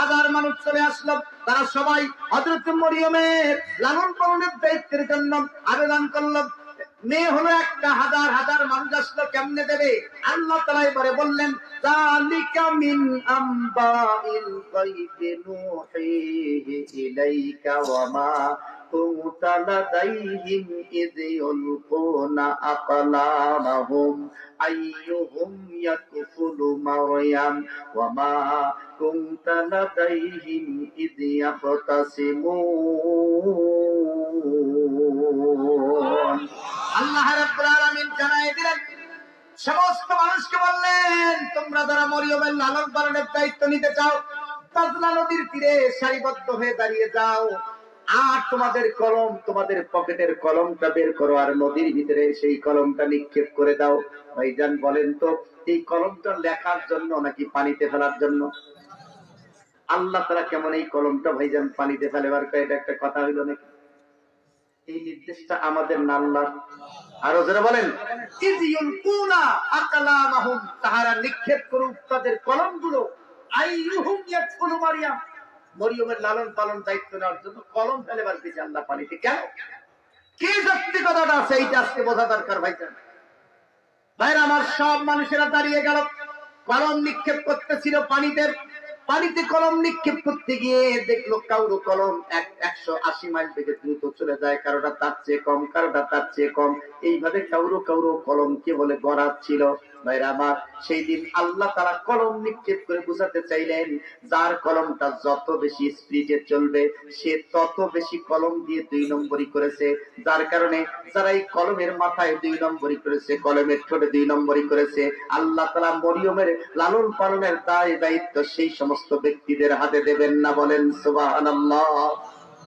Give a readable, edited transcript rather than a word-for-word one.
হাজার হাজার মানুষ চলে আসলো, তারা সবাই হযরত মরিয়মের লালন পালনের দায়িত্বের জন্য আবেদন করলো। মেয়ে হলো একটা, হাজার হাজার মানুষ আসলো, কেমনে দেবে? আল্লাহ তাআলা এবারে বললেন, যালিকা মিন আম্বাইল গায়বি নূহিহি ইলাইকা ওয়া মা কুনতা লাদাইহিম ইয ইউলকুনা আকলামাহুম আইয়ুহুম ইয়াকফুলু মারয়াম ওয়া মা কুনতা লাদাইহিম ইয ইয়াখতাসিমুন। আল্লাহ রাব্বুল আলামিন জানায় দিলেন, সমস্ত মানুষকে বললেন, তোমরা যারা মরিয়মের লালন পালনের দায়িত্ব নিতে চাও, তাজলা নদীর তীরে সারিবদ্ধ হয়ে দাঁড়িয়ে যাও। আর তোমাদের কলম, তোমাদের পকেটের কলমটা বের করো, আর নদীর ভিতরে সেই কলমটা নিক্ষেপ করে দাও। ভাইজান বলেন তো, এই কলমটা লেখার জন্য নাকি পানিতে ফেলার জন্য? আল্লাহ তাআলা কেমন এই কলমটা ভাইজান পানিতে ফেলেবার, এটা একটা কথা হইল নাকি? এই নির্দেশটা আমাদের না আল্লাহর? আরো যারা বলেন, তাহারা নিক্ষেপ করুক তাদের কলমগুলো, আইয়ুহুম ইয়াকফুলু মারয়াম, মরিয়মের লালন পালন দায়িত্ব নেওয়ার জন্য কলম ফেলেবার দিয়েছে আল্লাহ পানিতে। কেন? কি যৌক্তিকতাটা আছে এইটা আজকে বোঝা দরকার ভাইজান। ভাইরা আমার, সব মানুষেরা দাঁড়িয়ে গেল, কলম নিক্ষেপ করতেছিল পানিতে। পানিতে কলম নিক্ষেপ করতে গিয়ে দেখলো কারো কলম 180 মাইল থেকে দ্রুত চলে যায়, কারোটা তার চেয়ে কম, কারোটা তার চেয়ে কম। এইভাবে কারো কলমকে বলে গড়াচ্ছিল। ভাইরা আমার, সেই দিন আল্লাহ তাআলা কলম নিক্ষেপ করে বুঝাতে চাইলেন, যার কলমটা যত বেশি স্পিডে চলবে সে তত বেশি কলম দিয়ে 2 নম্বরই করেছে। যার কারণে যারা এই কলমের মাথায় 2 নম্বরই করেছে, কলমের ঠোঁটে 2 নম্বরই করেছে, আল্লাহ তাআলা মরিয়মের লালন পালনের দায়িত্ব সেই সমস্ত ব্যক্তিদের হাতে দেবেন না। বলেন সুবহানাল্লাহ।